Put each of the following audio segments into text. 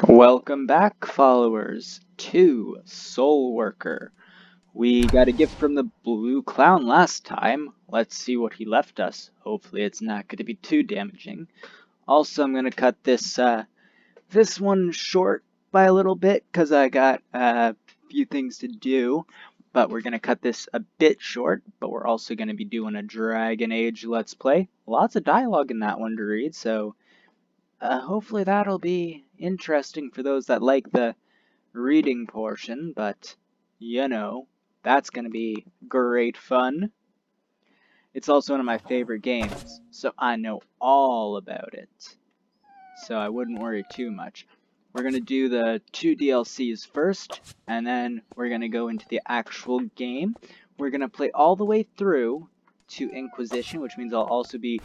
Welcome back, followers, to Soul Worker. We got a gift from the blue clown last time. Let's see what he left us. Hopefully it's not going to be too damaging. Also, I'm going to cut this one short by a little bit because I got a few things to do. But we're going to cut this a bit short, but we're also going to be doing a Dragon Age Let's Play. Lots of dialogue in that one to read, so hopefully that'll be interesting for those that like the reading portion, but you know, that's gonna be great fun. It's also one of my favorite games, so I know all about it. So I wouldn't worry too much. We're gonna do the 2 DLCs first, and then we're gonna go into the actual game. We're gonna play all the way through to Inquisition, which means I'll also be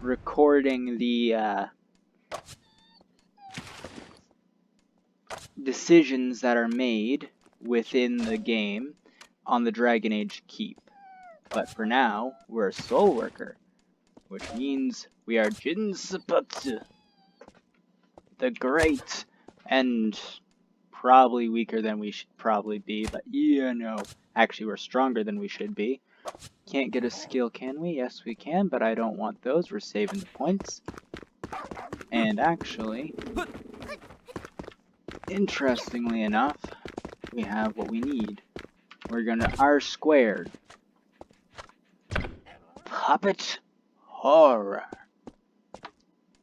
recording the decisions that are made within the game on the Dragon Age Keep. But for now, we're a Soul Worker, which means we are Seipatsu, the Great, and probably weaker than we should probably be, but you know, actually we're stronger than we should be. Can't get a skill, can we? Yes, we can, but I don't want those. We're saving the points. And actually, interestingly enough, we have what we need. We're gonna R squared. Puppet horror.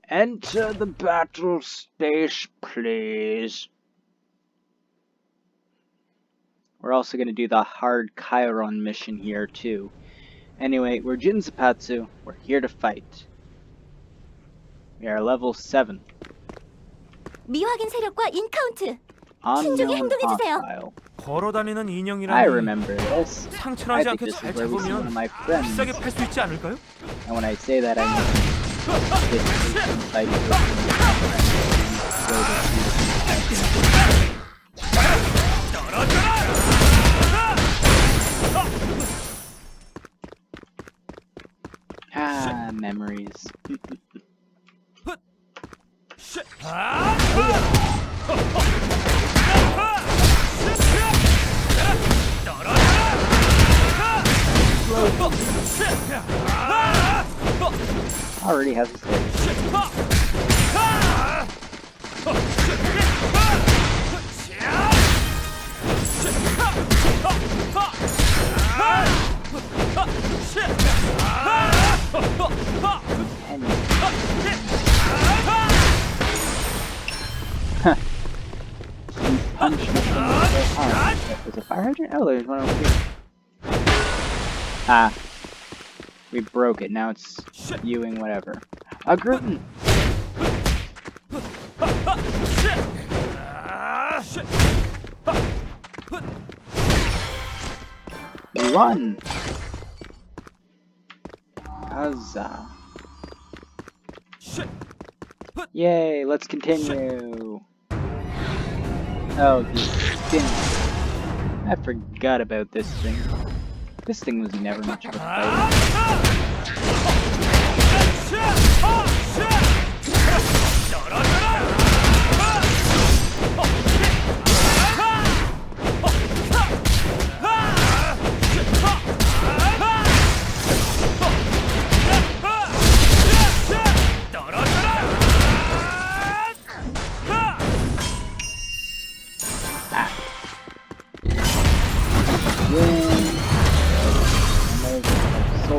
Enter the battle space, please. We're also gonna do the hard Chiron mission here too. Anyway, we're Seipatsu. We're here to fight. We are level 7. 미확인 세력과 인카운트. Unknown hostile. 걸어다니는 I 인형이라니 remember this. I 상처나지 think 않게 this 잘 is where we see one of 잡으면 my friends. 비싸게 팔 수 있지 않을까요? And when I say that, I mean this is fight memories. Already has a save. He punched me from the arm. There's a fire hydrant? Oh, there's one over here. Ah. We broke it. Now it's spewing whatever. A gluten! Run! Huzzah. Yay, let's continue. Oh, this thing. I forgot about this thing. This thing was never much of a fight.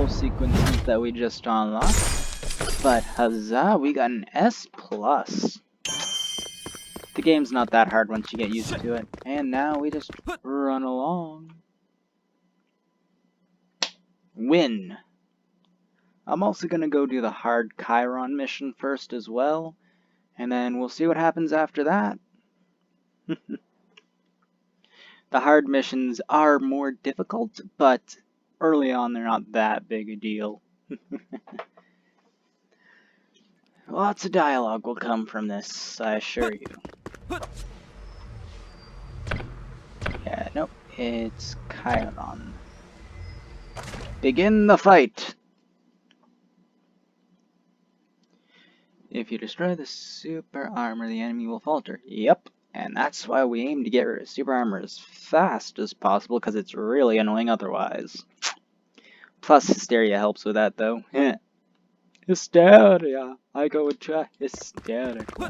Sequences that we just unlocked, but huzzah, we got an S+. The game's not that hard once you get used to it, and now we just run along. Win. I'm also gonna go do the hard Chiron mission first as well, and then we'll see what happens after that. The hard missions are more difficult, but early on, they're not that big a deal. Lots of dialogue will come from this, I assure you. Yeah, nope, it's Chiron. Begin the fight! If you destroy the super armor, the enemy will falter. Yep, and that's why we aim to get rid of super armor as fast as possible, because it's really annoying otherwise. Plus, Hysteria helps with that, though. Hysteria! I go with hysterical.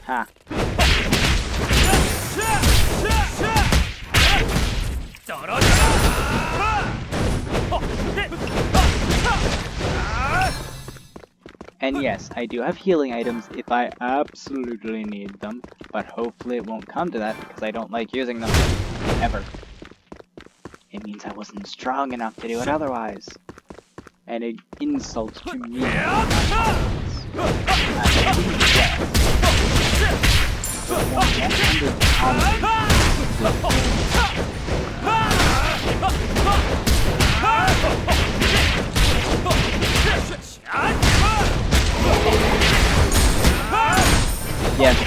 Ha. And yes, I do have healing items if I absolutely need them, but hopefully it won't come to that because I don't like using them ever. It means I wasn't strong enough to do it otherwise. And an insult to me. Yes,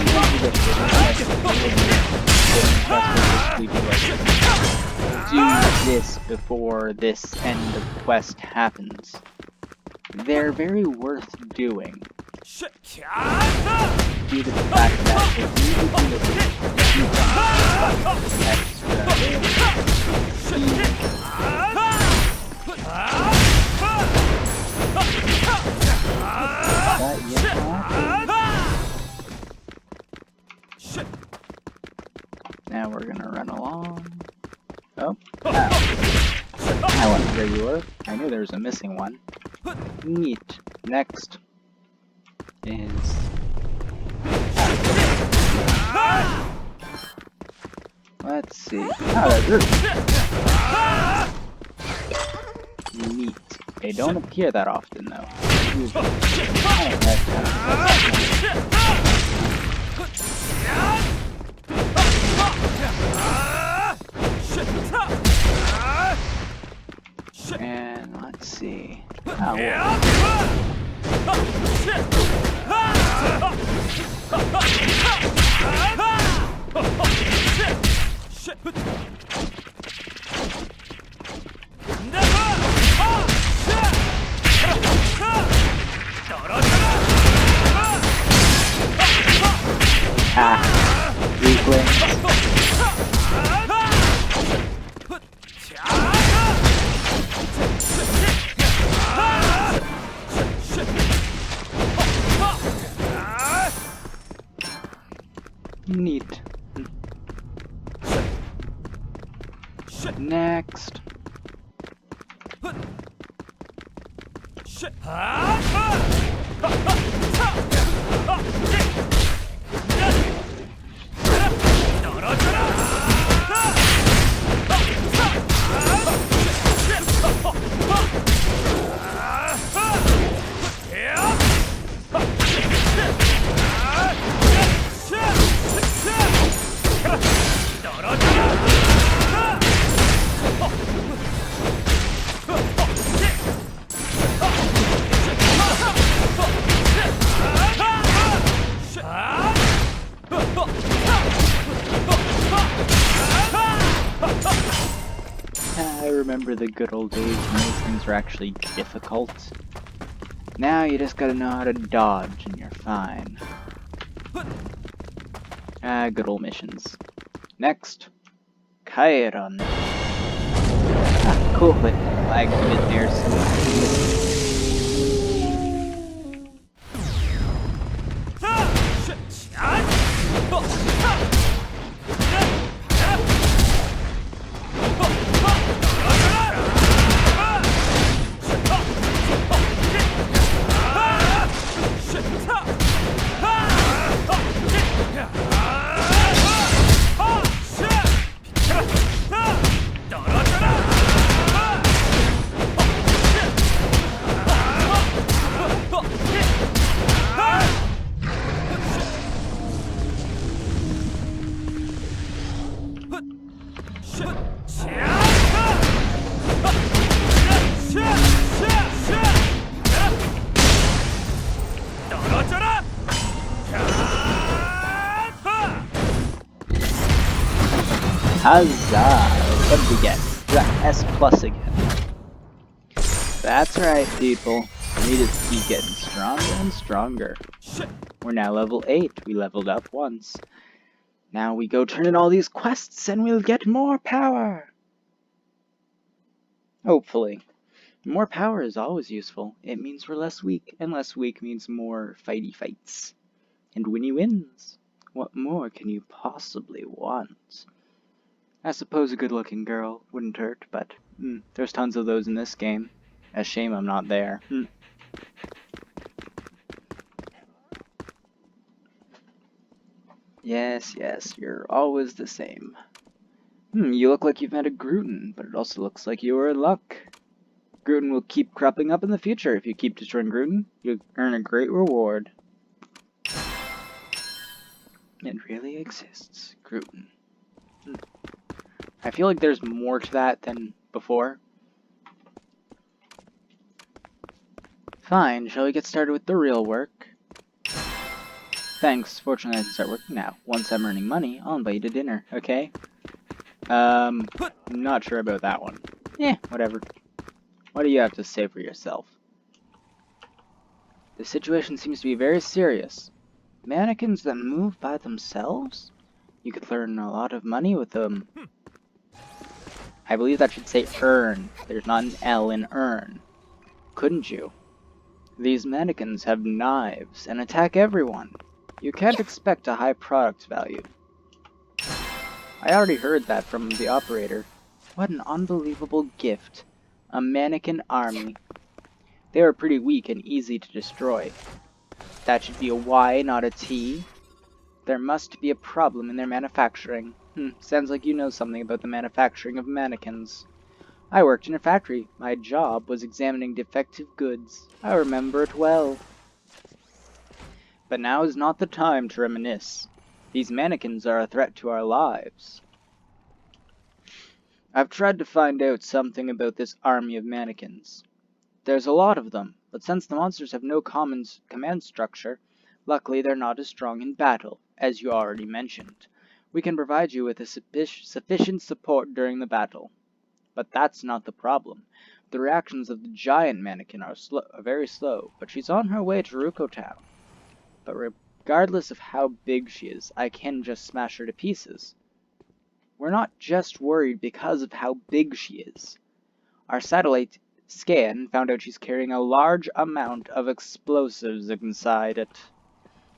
do this before this end of quest happens. They're very worth doing. Due to the fact that now we're gonna run along. Oh, I wonder where you were. I knew there was a missing one. Neat. Next is... let's see. Neat. They don't appear that often, though. And let's see. Neat. Next. I remember the good old days when these things were actually difficult. Now you just gotta know how to dodge and you're fine. Good old missions. Next, Chiron. Cool, but flag bit there, so... Huzzah! What did we get? We got S+ again. That's right, people. We just keep getting stronger and stronger. We're now level 8. We leveled up once. Now we go turn in all these quests and we'll get more power. Hopefully. More power is always useful. It means we're less weak, and less weak means more fighty fights. And Winnie wins. What more can you possibly want? I suppose a good-looking girl wouldn't hurt, but there's tons of those in this game. A shame I'm not there. Yes, you're always the same. You look like you've met a Gruten, but it also looks like you were in luck. Gruten will keep cropping up in the future. If you keep destroying Gruten, you'll earn a great reward. It really exists, Gruten. I feel like there's more to that than before. Fine, shall we get started with the real work? Thanks, fortunately I can start working now. Once I'm earning money, I'll invite you to dinner, okay? Not sure about that one. Whatever. What do you have to say for yourself? The situation seems to be very serious. Mannequins that move by themselves? You could earn a lot of money with them. I believe that should say earn. There's not an L in earn. Couldn't you? These mannequins have knives and attack everyone. You can't expect a high product value. I already heard that from the operator. What an unbelievable gift. A mannequin army. They are pretty weak and easy to destroy. That should be a Y, not a T. There must be a problem in their manufacturing. Sounds like you know something about the manufacturing of mannequins. I worked in a factory. My job was examining defective goods. I remember it well. But now is not the time to reminisce. These mannequins are a threat to our lives. I've tried to find out something about this army of mannequins. There's a lot of them, but since the monsters have no common command structure, luckily they're not as strong in battle, as you already mentioned. We can provide you with a sufficient support during the battle. But that's not the problem. The reactions of the giant mannequin are very slow, but she's on her way to Ruko Town. But regardless of how big she is, I can just smash her to pieces. We're not just worried because of how big she is. Our satellite scan found out she's carrying a large amount of explosives inside it.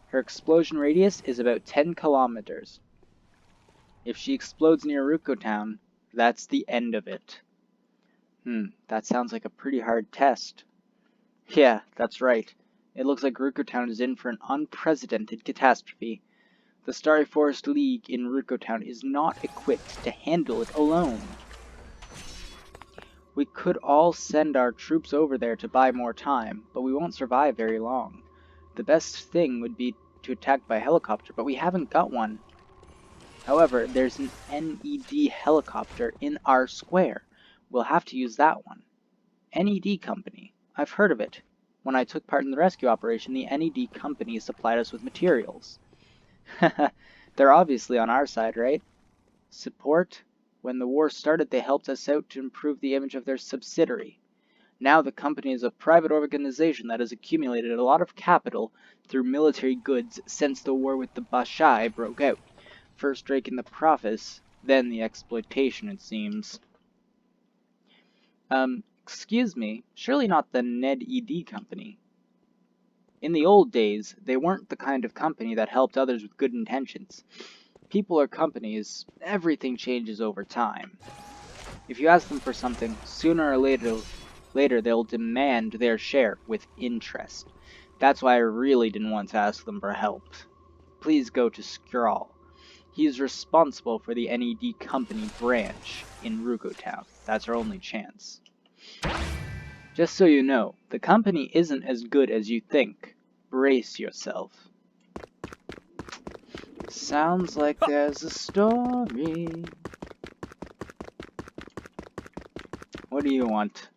Her explosion radius is about 10 kilometers. If she explodes near Ruko Town, that's the end of it. That sounds like a pretty hard test. Yeah, that's right. It looks like Ruko Town is in for an unprecedented catastrophe. The Starry Forest League in Ruko Town is not equipped to handle it alone. We could all send our troops over there to buy more time, but we won't survive very long. The best thing would be to attack by helicopter, but we haven't got one. However, there's an NED helicopter in our square. We'll have to use that one. NED Company. I've heard of it. When I took part in the rescue operation, the NED Company supplied us with materials. They're obviously on our side, right? Support? When the war started, they helped us out to improve the image of their subsidiary. Now the company is a private organization that has accumulated a lot of capital through military goods since the war with the Bashai broke out. First raking the profits, then the exploitation, it seems. Excuse me, surely not the NED Company. In the old days, they weren't the kind of company that helped others with good intentions. People or companies, everything changes over time. If you ask them for something, sooner or later they'll demand their share with interest. That's why I really didn't want to ask them for help. Please go to Skrull. He is responsible for the NED Company branch in Ruko Town. That's our only chance. Just so you know, the company isn't as good as you think. Brace yourself. Sounds like there's a story. What do you want?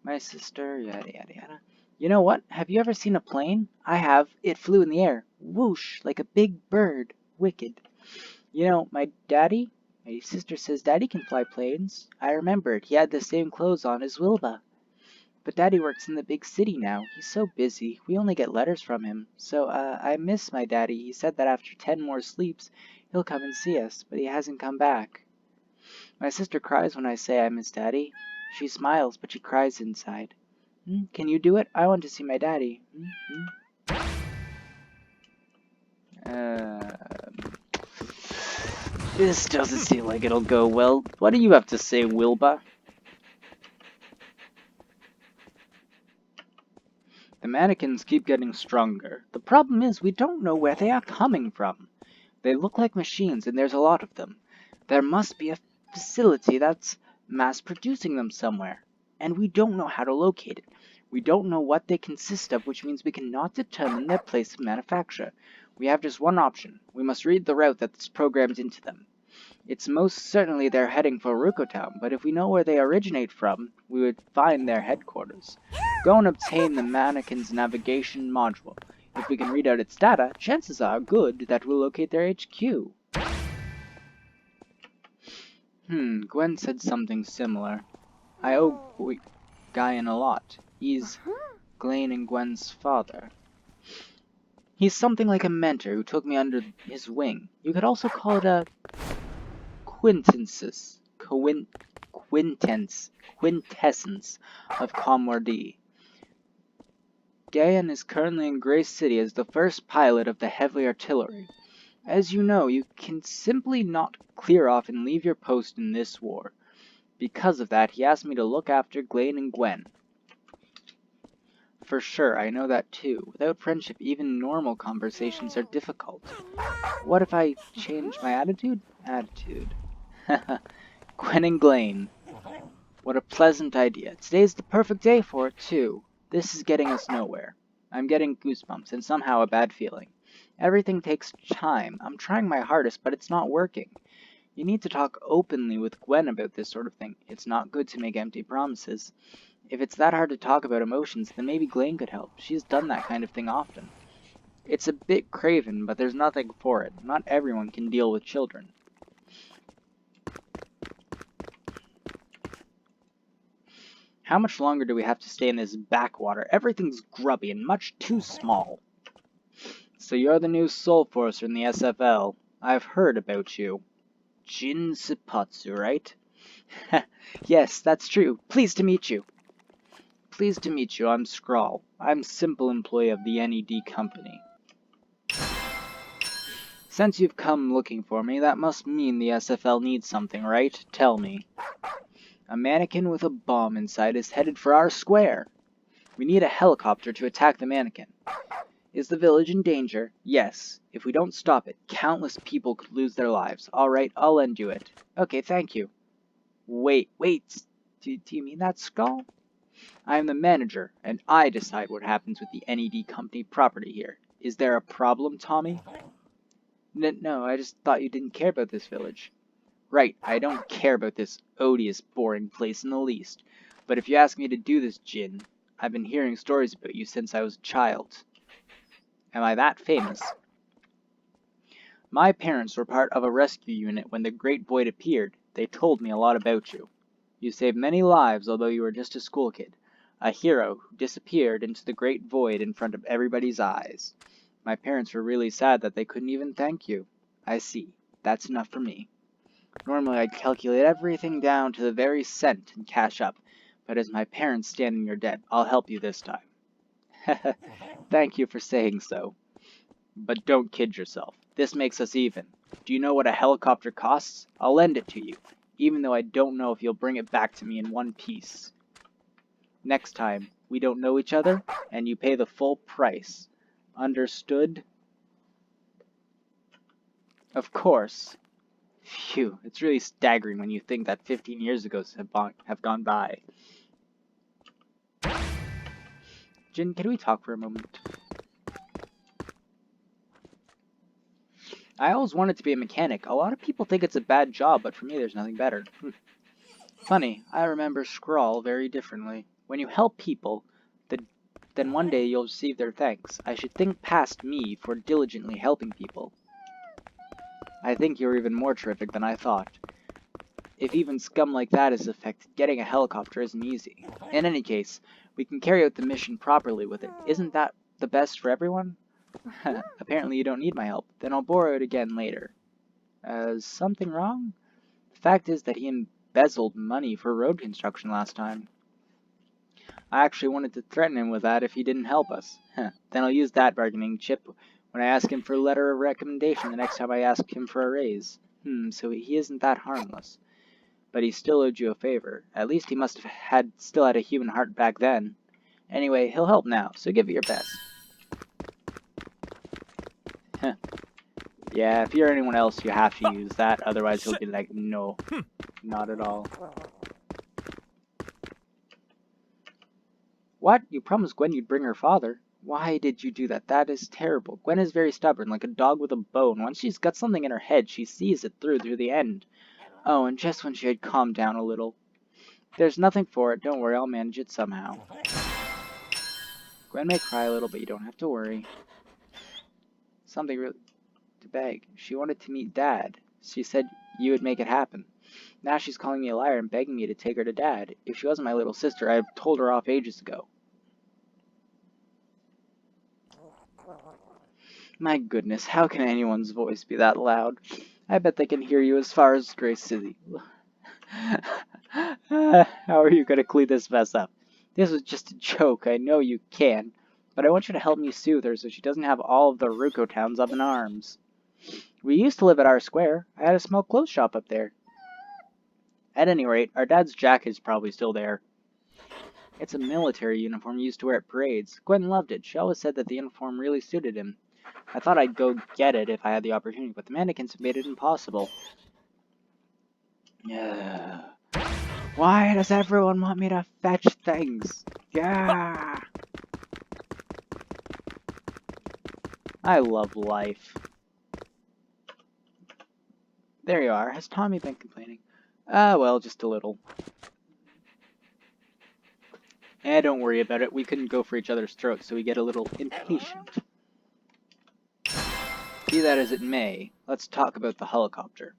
My sister, yada yada yada. You know what? Have you ever seen a plane? I have. It flew in the air. Whoosh, like a big bird. Wicked. You know, my daddy, My sister says Daddy can fly planes. I remembered, he had the same clothes on as Wilbur. But Daddy works in the big city now. He's so busy. We only get letters from him. So, I miss my daddy. He said that after 10 more sleeps, he'll come and see us, but he hasn't come back. My sister cries when I say I miss Daddy. She smiles, but she cries inside. Can you do it? I want to see my daddy. This doesn't seem like it'll go well. What do you have to say, Wilbur? The mannequins keep getting stronger. The problem is we don't know where they are coming from. They look like machines, and there's a lot of them. There must be a facility that's mass-producing them somewhere, and we don't know how to locate it. We don't know what they consist of, which means we cannot determine their place of manufacture. We have just one option. We must read the route that's programmed into them. It's most certainly they're heading for Rukotown, but if we know where they originate from, we would find their headquarters. Go and obtain the mannequin's navigation module. If we can read out its data, chances are good that we'll locate their HQ. Gwen said something similar. I owe Guyan a lot. He's Glenn and Gwen's father. He's something like a mentor who took me under his wing. You could also call it a quintessence of camaraderie. Guyan is currently in Grey City as the first pilot of the heavy artillery. As you know, you can simply not clear off and leave your post in this war. Because of that, he asked me to look after Glenn and Gwen. For sure, I know that too. Without friendship, even normal conversations are difficult. What if I change my attitude? Gwen and Glenn. What a pleasant idea. Today's the perfect day for it, too. This is getting us nowhere. I'm getting goosebumps and somehow a bad feeling. Everything takes time. I'm trying my hardest, but it's not working. You need to talk openly with Gwen about this sort of thing. It's not good to make empty promises. If it's that hard to talk about emotions, then maybe Glenn could help. She's done that kind of thing often. It's a bit craven, but there's nothing for it. Not everyone can deal with children. How much longer do we have to stay in this backwater? Everything's grubby and much too small. So you're the new Soul Forcer in the SFL. I've heard about you. Jin Seipatsu, right? Yes, that's true. Pleased to meet you. Pleased to meet you. I'm Skrull. I'm simple employee of the NED company. Since you've come looking for me, that must mean the SFL needs something, right? Tell me. A mannequin with a bomb inside is headed for our square. We need a helicopter to attack the mannequin. Is the village in danger? Yes. If we don't stop it, countless people could lose their lives. Alright, I'll lend you it. Okay, thank you. Wait. Do you mean that, Skull? I am the manager, and I decide what happens with the NED company property here. Is there a problem, Tommy? No, I just thought you didn't care about this village. Right, I don't care about this odious, boring place in the least. But if you ask me to do this, Jin, I've been hearing stories about you since I was a child. Am I that famous? My parents were part of a rescue unit when the Great Void appeared. They told me a lot about you. You saved many lives, although you were just a school kid. A hero who disappeared into the Great Void in front of everybody's eyes. My parents were really sad that they couldn't even thank you. I see. That's enough for me. Normally I'd calculate everything down to the very cent and cash up, but as my parents stand in your debt, I'll help you this time. Thank you for saying so. But don't kid yourself. This makes us even. Do you know what a helicopter costs? I'll lend it to you, even though I don't know if you'll bring it back to me in one piece. Next time, we don't know each other, and you pay the full price. Understood? Of course. Phew, it's really staggering when you think that 15 years ago have gone by. Jin, can we talk for a moment? I always wanted to be a mechanic. A lot of people think it's a bad job, but for me there's nothing better. Funny, I remember Skrull very differently. When you help people, then one day you'll receive their thanks. I should think past me for diligently helping people. I think you're even more terrific than I thought. If even scum like that is affected, getting a helicopter isn't easy. In any case, we can carry out the mission properly with it. Isn't that the best for everyone? Apparently you don't need my help. Then I'll borrow it again later. Is something wrong? The fact is that he embezzled money for road construction last time. I actually wanted to threaten him with that if he didn't help us. Then I'll use that bargaining chip when I ask him for a letter of recommendation the next time I ask him for a raise. So he isn't that harmless. But he still owed you a favor. At least he must have still had a human heart back then. Anyway, he'll help now, so give it your best. Yeah, if you're anyone else, you have to use that. Otherwise, he'll be like, no, not at all. What? You promised Gwen you'd bring her father. Why did you do that? That is terrible. Gwen is very stubborn, like a dog with a bone. Once she's got something in her head, she sees it through the end. Oh, and just when she had calmed down a little. There's nothing for it. Don't worry, I'll manage it somehow. Gwen may cry a little, but you don't have to worry. Something really to beg. She wanted to meet Dad. She said you would make it happen. Now she's calling me a liar and begging me to take her to Dad. If she wasn't my little sister, I'd have told her off ages ago. My goodness, how can anyone's voice be that loud? I bet they can hear you as far as Grace City. How are you going to clean this mess up? This was just a joke, I know you can. But I want you to help me soothe her so she doesn't have all of the Ruko towns up in arms. We used to live at our square. I had a small clothes shop up there. At any rate, our dad's jacket is probably still there. It's a military uniform he used to wear at parades. Gwen loved it. She always said that the uniform really suited him. I thought I'd go get it if I had the opportunity, but the mannequins have made it impossible. Why does everyone want me to fetch things? Yeah. I love life. There you are. Has Tommy been complaining? Well, just a little. Don't worry about it. We couldn't go for each other's throats, so we get a little impatient. Be that as it may, let's talk about the helicopter.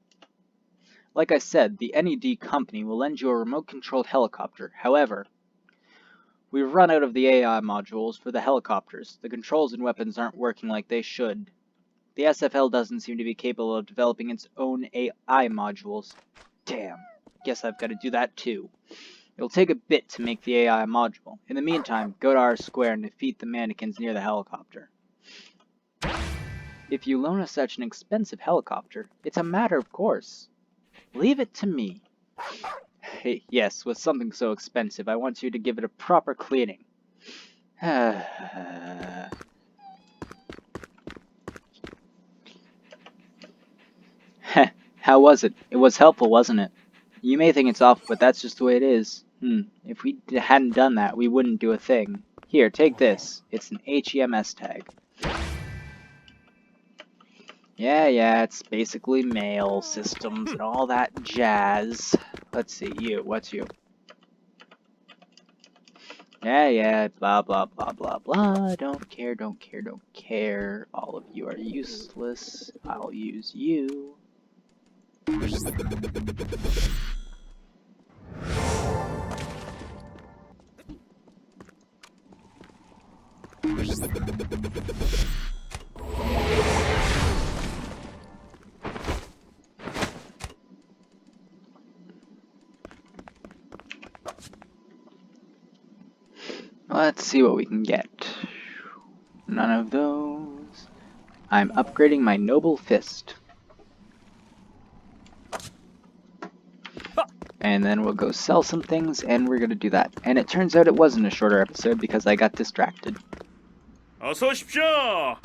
Like I said, the NED company will lend you a remote-controlled helicopter. However, we've run out of the AI modules for the helicopters. The controls and weapons aren't working like they should. The SFL doesn't seem to be capable of developing its own AI modules. Damn, guess I've got to do that too. It'll take a bit to make the AI module. In the meantime, go to our square and defeat the mannequins near the helicopter. If you loan us such an expensive helicopter, it's a matter of course. Leave it to me. Hey, yes, with something so expensive, I want you to give it a proper cleaning. How was it? It was helpful, wasn't it? You may think it's awful, but that's just the way it is. If we hadn't done that, we wouldn't do a thing. Here, take this. It's an HEMS tag. Yeah, it's basically mail systems and all that jazz. Let's see, what's you? Yeah, blah, blah, blah, blah, blah. Don't care. All of you are useless. I'll use you. Let's see what we can get. None of those. I'm upgrading my noble fist. And then we'll go sell some things, and we're gonna do that. And it turns out it wasn't a shorter episode because I got distracted. 어서 오십시오.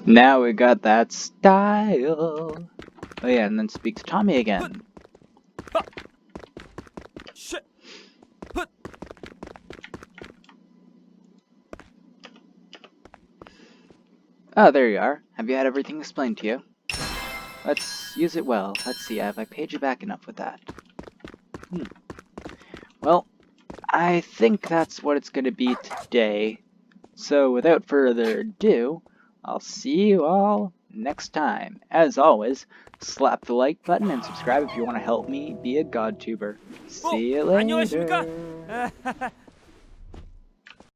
Now we got that style. Oh yeah, and then speak to Tommy again. Shit. Oh, there you are. Have you had everything explained to you? Let's use it well. Let's see, have I paid you back enough with that? Well, I think that's what it's going to be today. So without further ado, I'll see you all next time. As always, slap the like button and subscribe if you want to help me be a GodTuber. See you 안녕하십니까? later.